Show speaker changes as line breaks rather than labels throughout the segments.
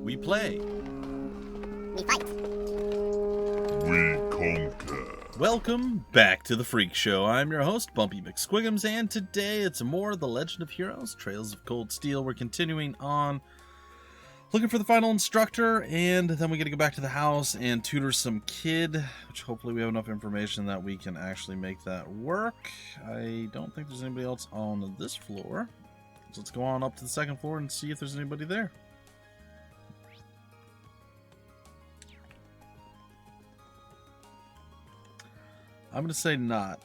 We play.
We fight.
We conquer.
Welcome back to the Freak Show. I'm your host, BUMPY-MCSQUIGUMS, and today it's more of the Legend of Heroes, Trails of Cold Steel. We're continuing on looking for the final instructor, and then we get to go back to the house and tutor some kid, which hopefully we have enough information that we can actually make that work. I don't think there's anybody else on this floor, so let's go on up to the second floor and see if there's anybody there. I'm going to say not.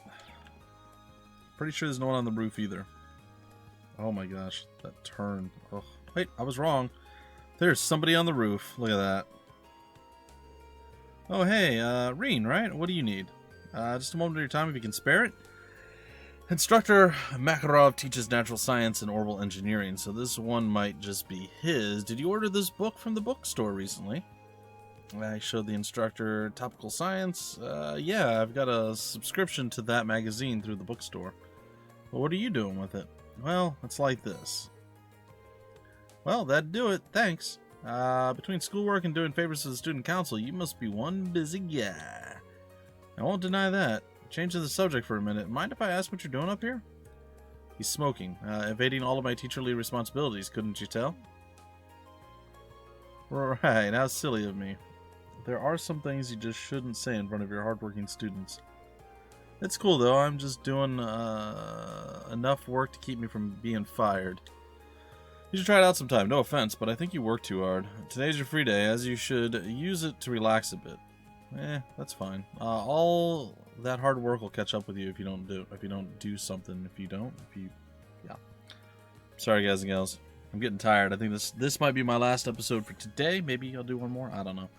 Pretty sure there's no one on the roof either. Oh my gosh, that turn. Oh, wait, I was wrong. There's somebody on the roof. Look at that. Oh, hey, Reen, right? What do you need? Just a moment of your time if you can spare it. Instructor Makarov teaches natural science and orbital engineering, so this one might just be his. Did you order this book from the bookstore recently? I showed the instructor Topical Science. Yeah, I've got a subscription to that magazine through the bookstore. Well, what are you doing with it? Well, it's like this. Well, that'd do it. Thanks. Between schoolwork and doing favors to the student council, you must be one busy guy. I won't deny that. Changing the subject for a minute. Mind if I ask what you're doing up here? He's smoking. Evading all of my teacherly responsibilities, couldn't you tell? Right, how silly of me. There are some things you just shouldn't say in front of your hardworking students. It's cool though, I'm just doing enough work to keep me from being fired. You should try it out sometime, no offense, but I think you work too hard. Today's your free day, as you should use it to relax a bit. That's fine. All that hard work will catch up with you if you don't do something. Yeah. Sorry guys and gals, I'm getting tired. I think this might be my last episode for today. Maybe I'll do one more, I don't know.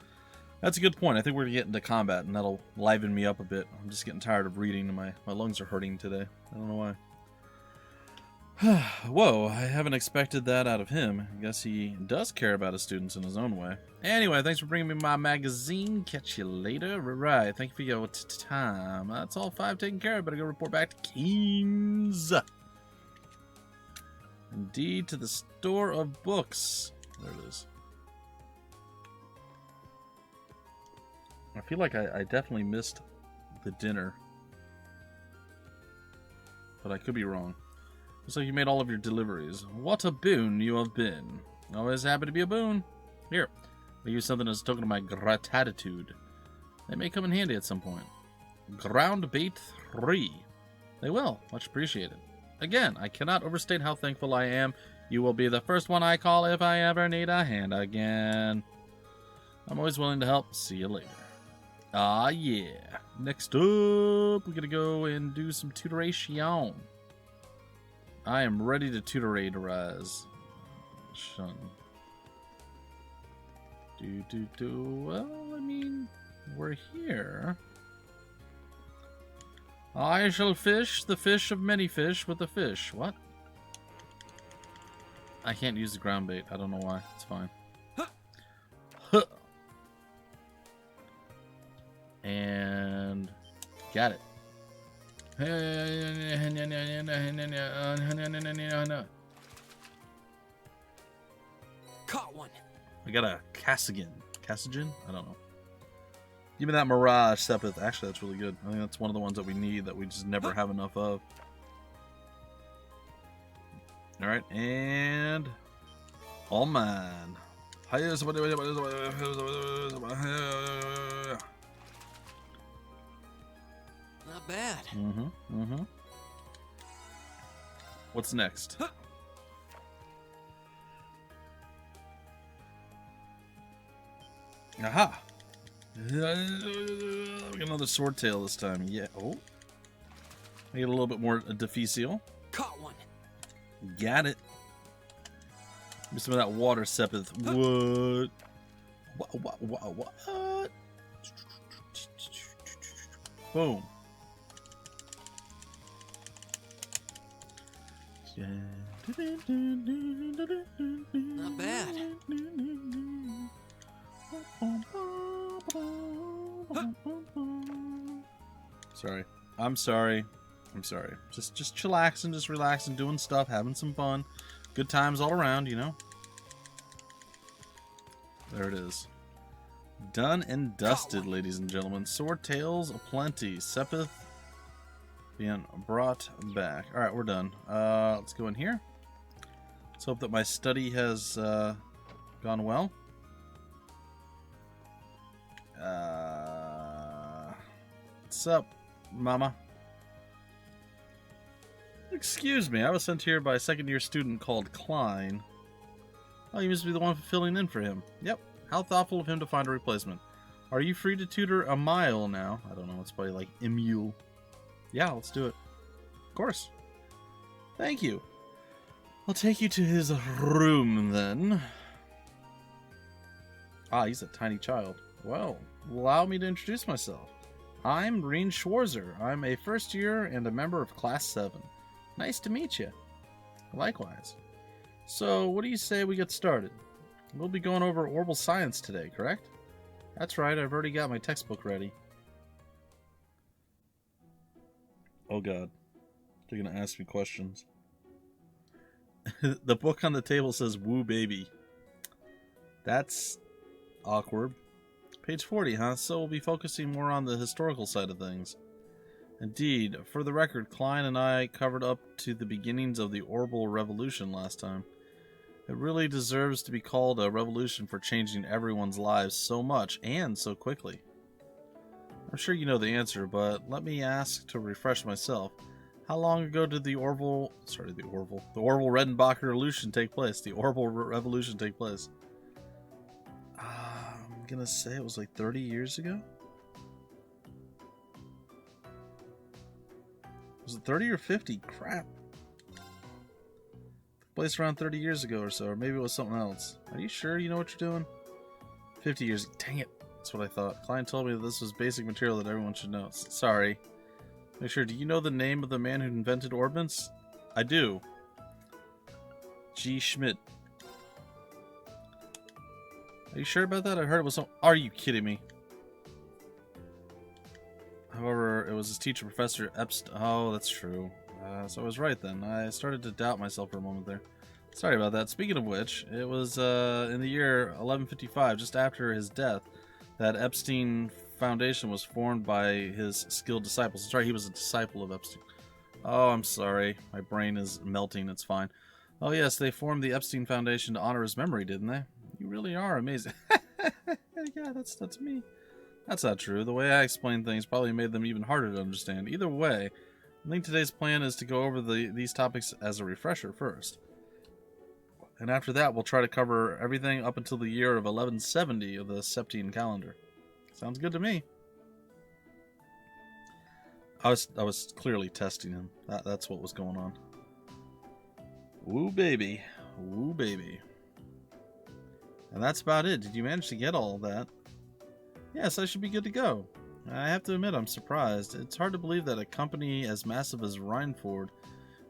That's a good point. I think we're going to get into combat, and that'll liven me up a bit. I'm just getting tired of reading, and my lungs are hurting today. I don't know why. Whoa, I haven't expected that out of him. I guess he does care about his students in his own way. Anyway, thanks for bringing me my magazine. Catch you later. Right, thank you for your time. That's all 5 taken care of. Better go report back to Keynes. Indeed, to the store of books. There it is. I feel like I definitely missed the dinner, but I could be wrong. Looks like you made all of your deliveries. What a boon you have been. Always happy to be a boon. Here, I use something as a token of my gratitude. They may come in handy at some point. Ground bait 3. They will. Much appreciated. Again, I cannot overstate how thankful I am. You will be the first one I call if I ever need a hand again. I'm always willing to help. See you later. Ah, yeah. Next up, we're going to go and do some tutoration. I am ready to tutorize. Shun. Well, I mean, we're here. I shall fish the fish of many fish with a fish. What? I can't use the ground bait. I don't know why. It's fine. Huh. And got it.
Caught one.
I got a Cassigan. Cassigan? I don't know. Give me that Mirage Sepith. Actually, that's really good. I think that's one of the ones that we need that we just never have enough of. Alright, and all mine.
Not bad.
What's next? Aha! We got another sword tail this time. Yeah. Oh. I get a little bit more difficile.
Caught one.
Got it. Give me some of that water, Sepith. What? What? Boom.
Not bad.
Sorry. I'm sorry. Just chillaxing, just relaxing, doing stuff, having some fun. Good times all around, you know. There it is. Done and dusted, ladies and gentlemen. Sword tails aplenty. Sepith being brought back. Alright, we're done. Let's go in here. Let's hope that my study has gone well. What's up, mama? Excuse me, I was sent here by a second-year student called Klein. Oh, you must be the one filling in for him. Yep. How thoughtful of him to find a replacement. Are you free to tutor a mile now? I don't know, it's probably like a mule. Yeah, let's do it. Of course. Thank you. I'll take you to his room, then. Ah, he's a tiny child. Well, allow me to introduce myself. I'm Reen Schwarzer. I'm a first year and a member of Class 7. Nice to meet you. Likewise. So, what do you say we get started? We'll be going over orbital science today, correct? That's right, I've already got my textbook ready. Oh god. They're gonna ask me questions. The book on the table says woo baby. That's awkward. Page 40, huh? So we'll be focusing more on the historical side of things. Indeed. For the record, Klein and I covered up to the beginnings of the orbital revolution last time. It really deserves to be called a revolution for changing everyone's lives so much and so quickly. I'm sure you know the answer, but let me ask to refresh myself. How long ago did the Orbital Redenbacher revolution take place? The Orbital revolution take place? I'm gonna say it was like 30 years ago? Was it 30 or 50? Crap. Took place around 30 years ago or so, or maybe it was something else. Are you sure you know what you're doing? 50 years. Dang it. That's what I thought. Klein told me that this was basic material that everyone should know. Sorry. Make sure, do you know the name of the man who invented orbits? I do. G. Schmidt. Are you sure about that? I heard it was some... Are you kidding me? However, it was his teacher, Professor Epstein. Oh, that's true. So I was right then. I started to doubt myself for a moment there. Sorry about that. Speaking of which, it was in the year 1155, just after his death, that Epstein Foundation was formed by his skilled disciples. Sorry, he was a disciple of Epstein. Oh, I'm sorry. My brain is melting. It's fine. Oh, yes, they formed the Epstein Foundation to honor his memory, didn't they? You really are amazing. Yeah, that's me. That's not true. The way I explain things probably made them even harder to understand. Either way, I think today's plan is to go over these topics as a refresher first. And after that, we'll try to cover everything up until the year of 1170 of the Septine calendar. Sounds good to me. I was clearly testing him. That's what was going on. Woo baby. Woo baby. And that's about it. Did you manage to get all of that? Yes, I should be good to go. I have to admit, I'm surprised. It's hard to believe that a company as massive as Rhineford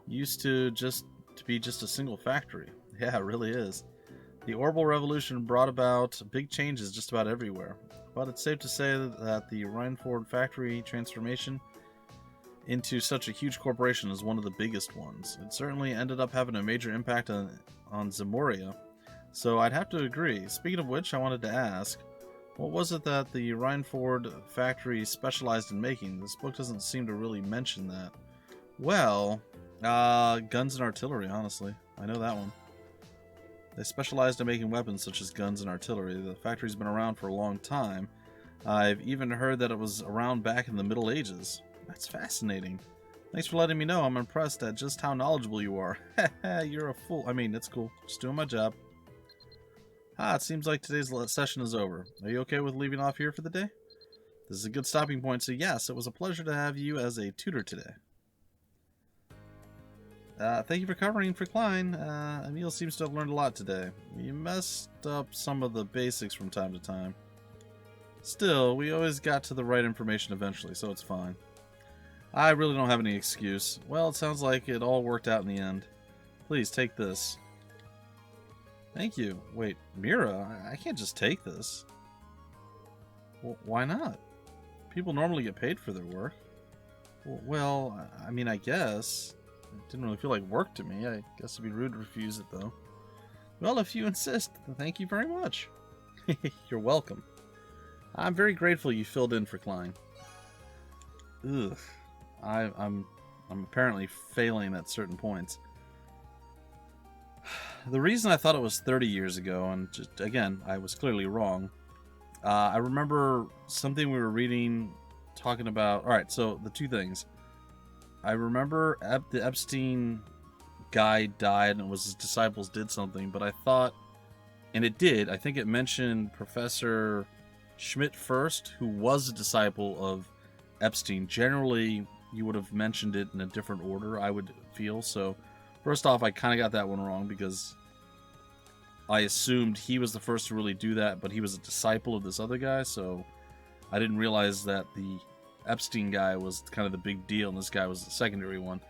used to be just a single factory. Yeah, it really is. The orbital revolution brought about big changes just about everywhere. But it's safe to say that the Rhineford factory transformation into such a huge corporation is one of the biggest ones. It certainly ended up having a major impact on Zemoria. So I'd have to agree. Speaking of which, I wanted to ask, what was it that the Rhineford factory specialized in making? This book doesn't seem to really mention that. Well, guns and artillery, honestly. I know that one. They specialized in making weapons such as guns and artillery. The factory's been around for a long time. I've even heard that it was around back in the Middle Ages. That's fascinating. Thanks for letting me know. I'm impressed at just how knowledgeable you are. You're a fool. I mean, it's cool. Just doing my job. It seems like today's session is over. Are you okay with leaving off here for the day? This is a good stopping point, so yes, it was a pleasure to have you as a tutor today. Thank you for covering for Klein. Emil seems to have learned a lot today. You messed up some of the basics from time to time. Still, we always got to the right information eventually, so it's fine. I really don't have any excuse. Well, it sounds like it all worked out in the end. Please, take this. Thank you. Wait, Mira, I can't just take this. Well, why not? People normally get paid for their work. Well, I mean, I guess. It didn't really feel like work to me. I guess it'd be rude to refuse it, though. Well, if you insist, thank you very much. You're welcome. I'm very grateful you filled in for Klein. Ugh. I'm apparently failing at certain points. The reason I thought it was 30 years ago, and just again, I was clearly wrong. I remember something we were reading talking about. All right, so the two things. I remember the Epstein guy died and it was his disciples did something, but I thought, and it did, I think it mentioned Professor Schmidt first, who was a disciple of Epstein. Generally, you would have mentioned it in a different order, I would feel. So, first off, I kind of got that one wrong because I assumed he was the first to really do that, but he was a disciple of this other guy, so I didn't realize that the Epstein guy was kind of the big deal and this guy was the secondary one.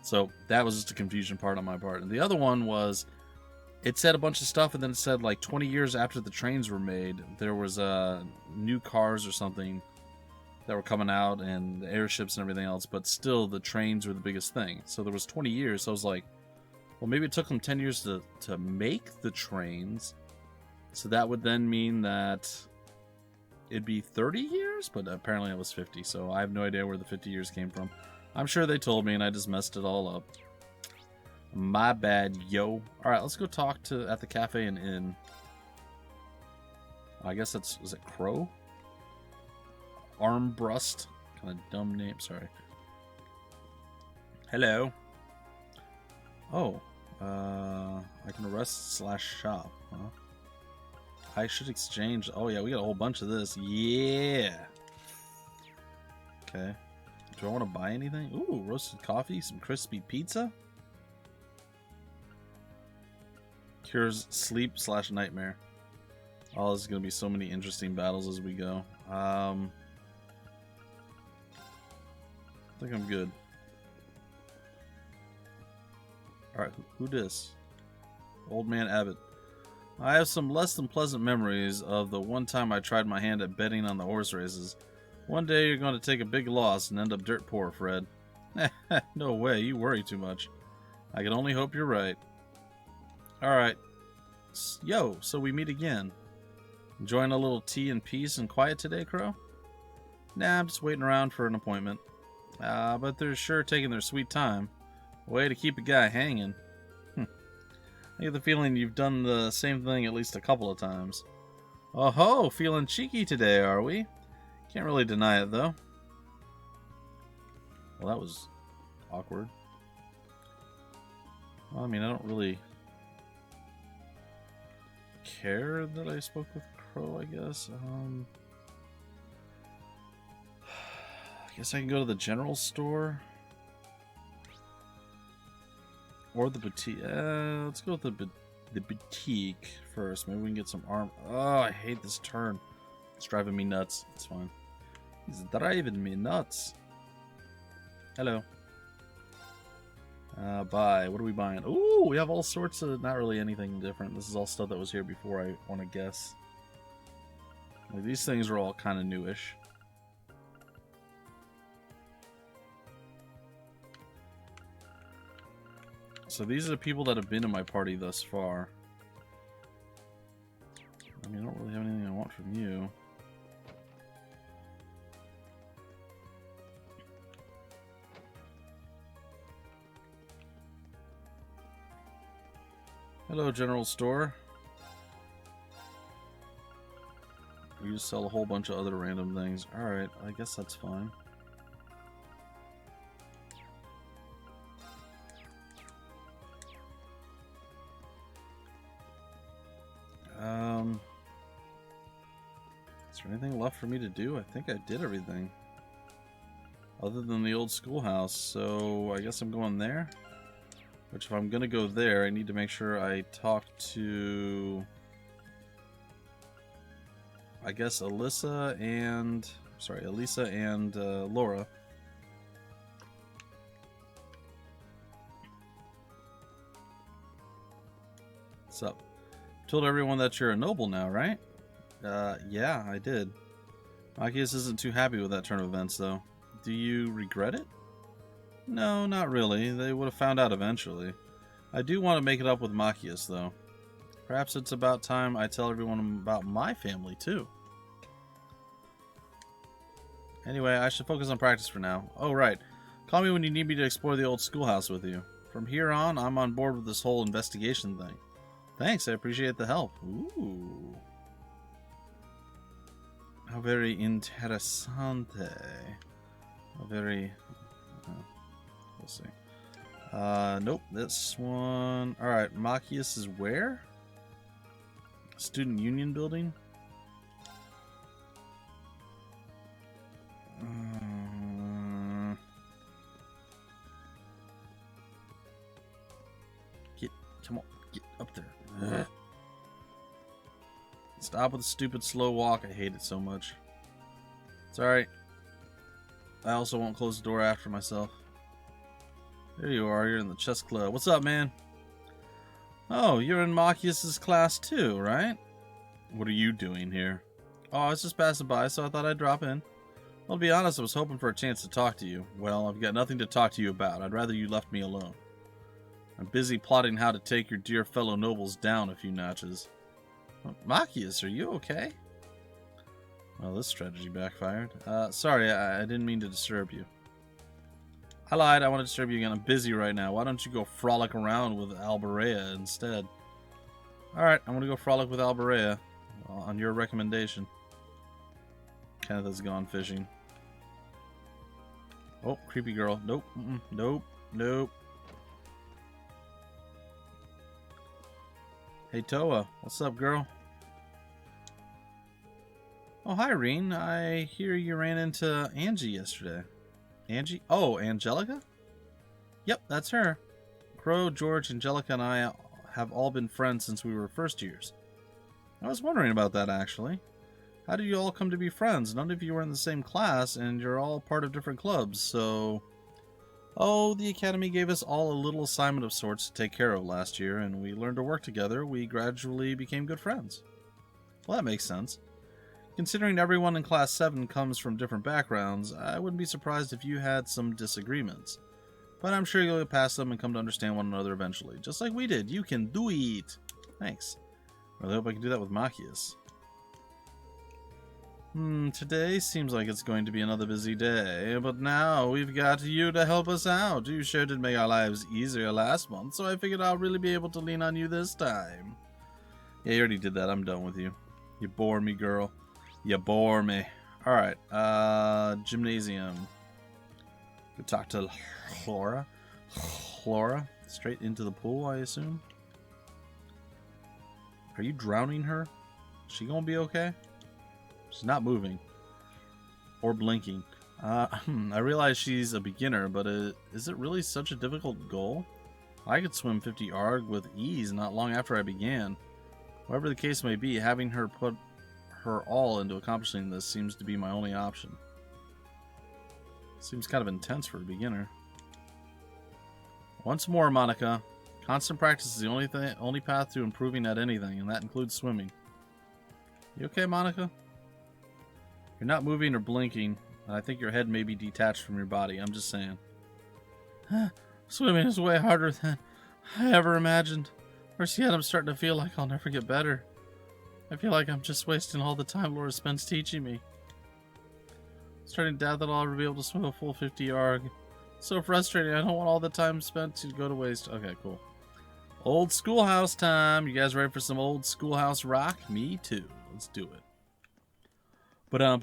So that was just a confusion part on my part. And the other one was, it said a bunch of stuff and then it said like 20 years after the trains were made, there was new cars or something that were coming out and the airships and everything else, but still the trains were the biggest thing. So there was 20 years, so I was like, well, maybe it took them 10 years to make the trains, so that would then mean that it'd be 30 years, but apparently it was 50, so I have no idea where the 50 years came from. I'm sure they told me and I just messed it all up. My bad, yo. Alright, let's go talk at the cafe and inn. I guess is it Crow? Armbrust? Kind of dumb name, sorry. Hello. Oh, I can arrest/shop, huh? I should exchange. Oh yeah, we got a whole bunch of this. Yeah. Okay. Do I want to buy anything? Ooh, roasted coffee, some crispy pizza. Cures sleep/nightmare. Oh, there's gonna be so many interesting battles as we go. I think I'm good. Alright, who dis? Old Man Abbott. I have some less than pleasant memories of the one time I tried my hand at betting on the horse races. One day you're going to take a big loss and end up dirt poor, Fred. No way, you worry too much. I can only hope you're right. Alright. Yo, so we meet again. Enjoying a little tea and peace and quiet today, Crow? Nah, I'm just waiting around for an appointment. But they're sure taking their sweet time. Way to keep a guy hanging. I get the feeling you've done the same thing at least a couple of times. Oh ho, feeling cheeky today, are we? Can't really deny it, though. Well, that was awkward. Well, I mean, I don't really care that I spoke with Crow, I guess. I guess I can go to the general store. Or the boutique. Let's go with the boutique first. Maybe we can get some arm. Oh, I hate this turn. It's driving me nuts. It's fine. He's driving me nuts. Hello. Buy. What are we buying? Ooh, we have all sorts of... Not really anything different. This is all stuff that was here before, I want to guess. Like, these things are all kind of newish. So these are the people that have been in my party thus far. I mean, I don't really have anything I want from you. Hello, general store. We just sell a whole bunch of other random things. Alright, I guess that's fine. Is there anything left for me to do? I think I did everything. Other than the old schoolhouse, so I guess I'm going there. Which, if I'm gonna go there, I need to make sure I talk to... I guess Alisa and... Sorry, Alisa and Laura. What's up? Told everyone that you're a noble now, right? Yeah, I did. Gaius isn't too happy with that turn of events, though. Do you regret it? No, not really. They would have found out eventually. I do want to make it up with Machias, though. Perhaps it's about time I tell everyone about my family, too. Anyway, I should focus on practice for now. Oh, right. Call me when you need me to explore the old schoolhouse with you. From here on, I'm on board with this whole investigation thing. Thanks, I appreciate the help. Ooh. How very interessante. How very... we'll see. Nope, this one... Alright, Machias is where? Student Union Building? Come on, get up there. Stop with the stupid slow walk. I hate it so much. It's alright. I also won't close the door after myself. There you are. You're in the chess club. What's up, man? Oh, you're in Machias' class too, right? What are you doing here? Oh, I was just passing by, so I thought I'd drop in. Well, to be honest, I was hoping for a chance to talk to you. Well, I've got nothing to talk to you about. I'd rather you left me alone. I'm busy plotting how to take your dear fellow nobles down a few notches. Machias, are you okay? Well, this strategy backfired. Sorry, I didn't mean to disturb you. I lied, I want to disturb you again. I'm busy right now. Why don't you go frolic around with Alberea instead? Alright, I'm going to go frolic with Alberea on your recommendation. Kenneth has gone fishing. Oh, creepy girl. Nope, nope, nope. Hey, Toa. What's up, girl? Oh, hi, Reen. I hear you ran into Angie yesterday. Angie? Oh, Angelica? Yep, that's her. Crow, George, Angelica, and I have all been friends since we were first years. I was wondering about that, actually. How did you all come to be friends? None of you were in the same class, and you're all part of different clubs, so... Oh, the Academy gave us all a little assignment of sorts to take care of last year, and we learned to work together. We gradually became good friends. Well, that makes sense. Considering everyone in Class 7 comes from different backgrounds, I wouldn't be surprised if you had some disagreements. But I'm sure you'll get past them and come to understand one another eventually. Just like we did. You can do it! Thanks. I really hope I can do that with Machias. Today seems like it's going to be another busy day, but now we've got you to help us out. You sure did make our lives easier last month, so I figured I'll really be able to lean on you this time. Yeah, you already did that. I'm done with you. You bore me, girl. You bore me. Alright, gymnasium. Go talk to Flora. Flora? Straight into the pool, I assume? Are you drowning her? Is she gonna be okay? She's not moving. Or blinking. I realize she's a beginner, but is it really such a difficult goal? I could swim 50 ARG with ease not long after I began. Whatever the case may be, having her put her all into accomplishing this seems to be my only option. Seems kind of intense for a beginner. Once more, Monica. Constant practice is the only path to improving at anything, and that includes swimming. You okay, Monica? You're not moving or blinking, and I think your head may be detached from your body. I'm just saying. Swimming is way harder than I ever imagined. Worse yet, I'm starting to feel like I'll never get better. I feel like I'm just wasting all the time Laura spends teaching me. I'm starting to doubt that I'll ever be able to swim a full 50 ARG. It's so frustrating. I don't want all the time spent to go to waste. Okay, cool. Old Schoolhouse time. You guys ready for some Old Schoolhouse rock? Me too. Let's do it. Alright,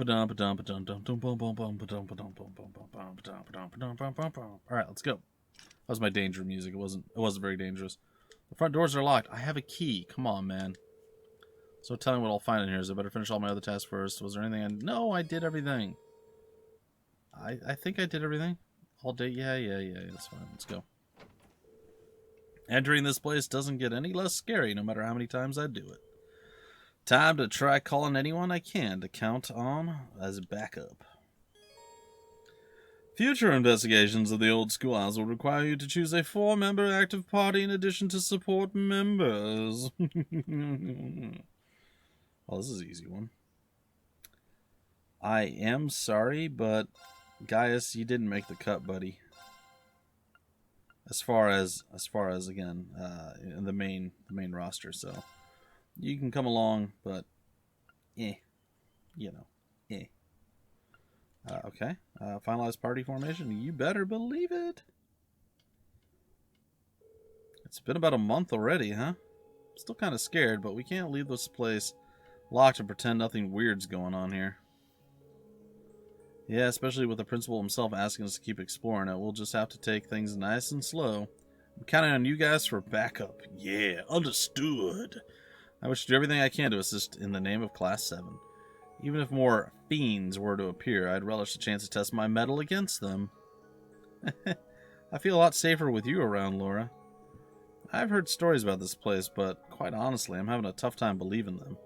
let's go. That was my danger music. It wasn't very dangerous. The front doors are locked. I have a key. Come on, man. So tell me what I'll find in here. Is I better finish all my other tasks first. Was there anything No, I did everything. I think I did everything. All day. Yeah. That's fine. Let's go. Entering this place doesn't get any less scary no matter how many times I do it. Time to try calling anyone I can to count on as backup. Future investigations of the Old Schoolhouse will require you to choose a 4-member active party in addition to support members. Oh, this is an easy one. I am sorry, but Gaius, you didn't make the cut, buddy. As far as again, in the main roster, so You can come along, but you know, okay. Finalized party formation. You better believe it. It's been about a month already, huh? Still kind of scared, but we can't leave this place locked and pretend nothing weird's going on here. Yeah, especially with the principal himself asking us to keep exploring it. We'll just have to take things nice and slow. I'm counting on you guys for backup. Yeah, understood. I wish to do everything I can to assist in the name of Class 7. Even if more fiends were to appear, I'd relish the chance to test my mettle against them. I feel a lot safer with you around, Laura. I've heard stories about this place, but quite honestly, I'm having a tough time believing them.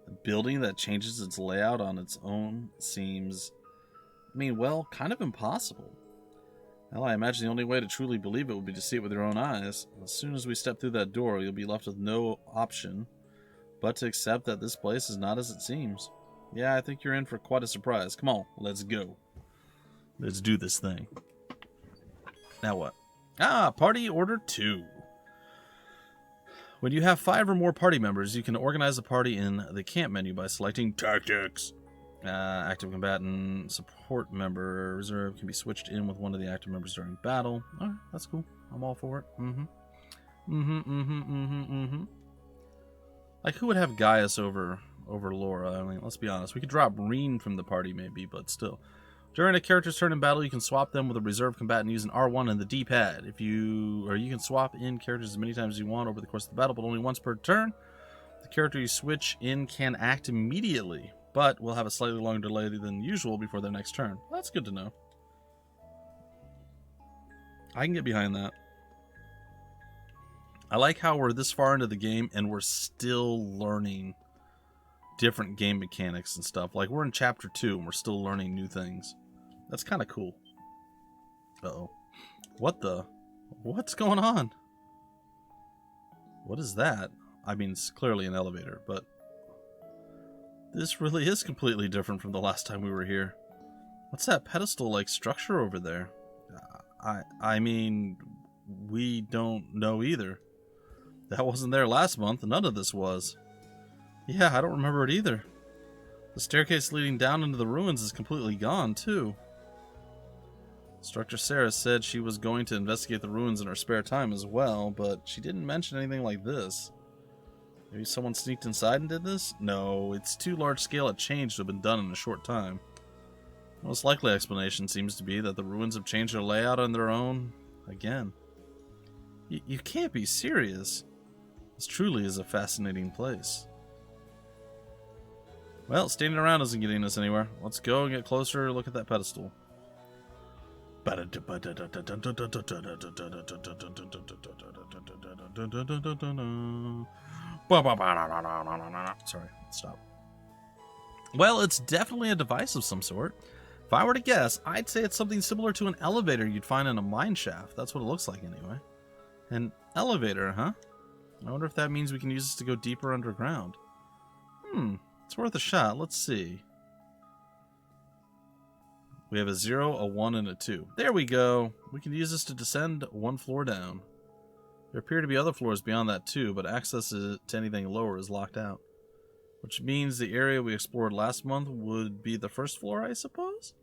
A building that changes its layout on its own seems, well, kind of impossible. Hell, I imagine the only way to truly believe it would be to see it with your own eyes. As soon as we step through that door, you'll be left with no option but to accept that this place is not as it seems. Yeah, I think you're in for quite a surprise. Come on, let's go. Let's do this thing. Now what? Party order 2. When you have 5 or more party members, you can organize a party in the camp menu by selecting Tactics. Active combatant, support member, reserve can be switched in with one of the active members during battle. Alright, that's cool. I'm all for it. Like, who would have Gaius over Laura? I mean, let's be honest. We could drop Reen from the party, maybe, but still. During a character's turn in battle, you can swap them with a reserve combatant using R1 and the D-pad. You can swap in characters as many times as you want over the course of the battle, but only once per turn. The character you switch in can act immediately, but will have a slightly longer delay than usual before their next turn. Well, that's good to know. I can get behind that. I like how we're this far into the game and we're still learning different game mechanics and stuff. Like, we're in Chapter 2 and we're still learning new things. That's kind of cool. Uh-oh. What's going on? What is that? I mean, it's clearly an elevator, but this really is completely different from the last time we were here. What's that pedestal-like structure over there? I mean, we don't know either. That wasn't there last month, and none of this was. Yeah, I don't remember it either. The staircase leading down into the ruins is completely gone, too. Instructor Sarah said she was going to investigate the ruins in her spare time as well, but she didn't mention anything like this. Maybe someone sneaked inside and did this? No, it's too large scale a change to have been done in a short time. The most likely explanation seems to be that the ruins have changed their layout on their own again. You can't be serious. This truly is a fascinating place. Well, standing around isn't getting us anywhere. Let's go and get closer, look at that pedestal. Sorry, stop. Well, it's definitely a device of some sort. If I were to guess, I'd say it's something similar to an elevator you'd find in a mine shaft. That's what it looks like anyway. An elevator, huh? I wonder if that means we can use this to go deeper underground. It's worth a shot. Let's see. We have a 0, a 1, and a 2. There we go. We can use this to descend 1 floor down. There appear to be other floors beyond that too, but access to anything lower is locked out. Which means the area we explored last month would be the first floor, I suppose?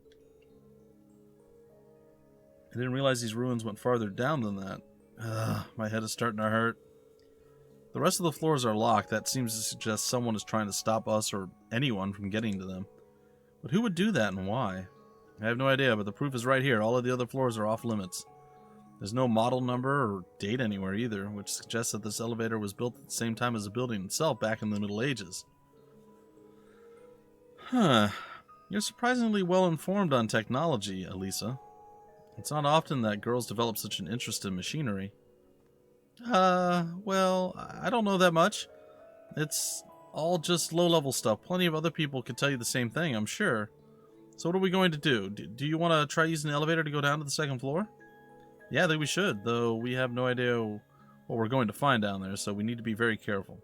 I didn't realize these ruins went farther down than that. My head is starting to hurt. The rest of the floors are locked. That seems to suggest someone is trying to stop us or anyone from getting to them. But who would do that and why? I have no idea, but the proof is right here. All of the other floors are off limits. There's no model number or date anywhere either, which suggests that this elevator was built at the same time as the building itself back in the Middle Ages. Huh. You're surprisingly well informed on technology, Alisa. It's not often that girls develop such an interest in machinery. Well, I don't know that much. It's all just low-level stuff. Plenty of other people could tell you the same thing, I'm sure. So what are we going to do? Do you want to try using the elevator to go down to the second floor? Yeah, I think we should, though we have no idea what we're going to find down there, so we need to be very careful.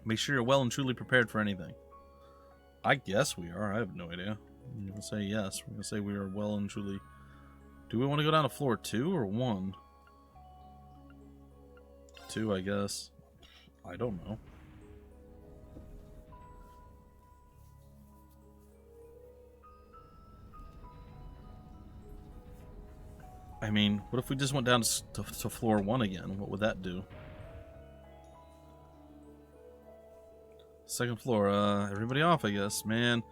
Make sure you're well and truly prepared for anything. I guess we are. I have no idea. I'm going to say yes. We're going to say we are well and truly... Do we want to go down to floor 2 or 1? 2, I guess. I don't know. I mean, what if we just went down to floor 1 again? What would that do? Second floor, everybody off, I guess. Man,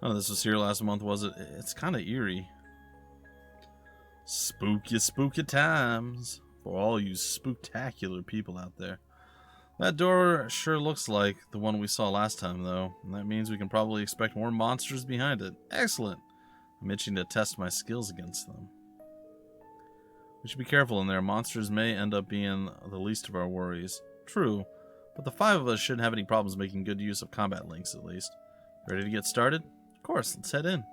none of this was here last month, was it? It's kind of eerie. Spooky times for all you spooktacular people out there. That door sure looks like the one we saw last time, though. And that means we can probably expect more monsters behind it. Excellent. I'm itching to test my skills against them. We should be careful in there. Monsters may end up being the least of our worries. True. But the 5 of us shouldn't have any problems making good use of combat links, at least. Ready to get started? Of course, let's head in.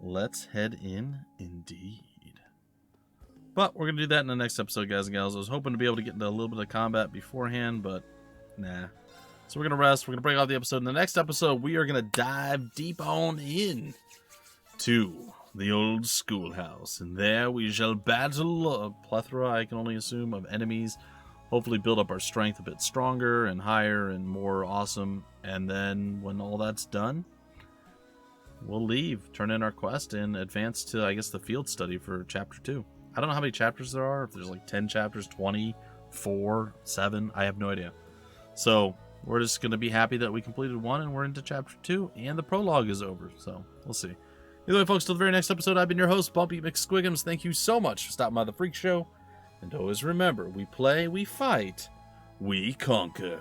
Let's head in, indeed. But we're going to do that in the next episode, guys and gals. I was hoping to be able to get into a little bit of combat beforehand, but nah. So we're going to rest. We're going to break off the episode. In the next episode, we are going to dive deep on in to the Old Schoolhouse. And there we shall battle a plethora, I can only assume, of enemies. Hopefully build up our strength a bit stronger and higher and more awesome. And then when all that's done, we'll leave, turn in our quest, and advance to, I guess, the field study for Chapter 2. I don't know how many chapters there are. If there's like 10 chapters, 20, 4, 7. I have no idea. So we're just going to be happy that we completed 1 and we're into Chapter 2. And the prologue is over. So we'll see. Either way, folks, till the very next episode, I've been your host, BUMPY-MCSQUIGUMS. Thank you so much for stopping by the Freak Show. And always remember, we play, we fight, we conquer.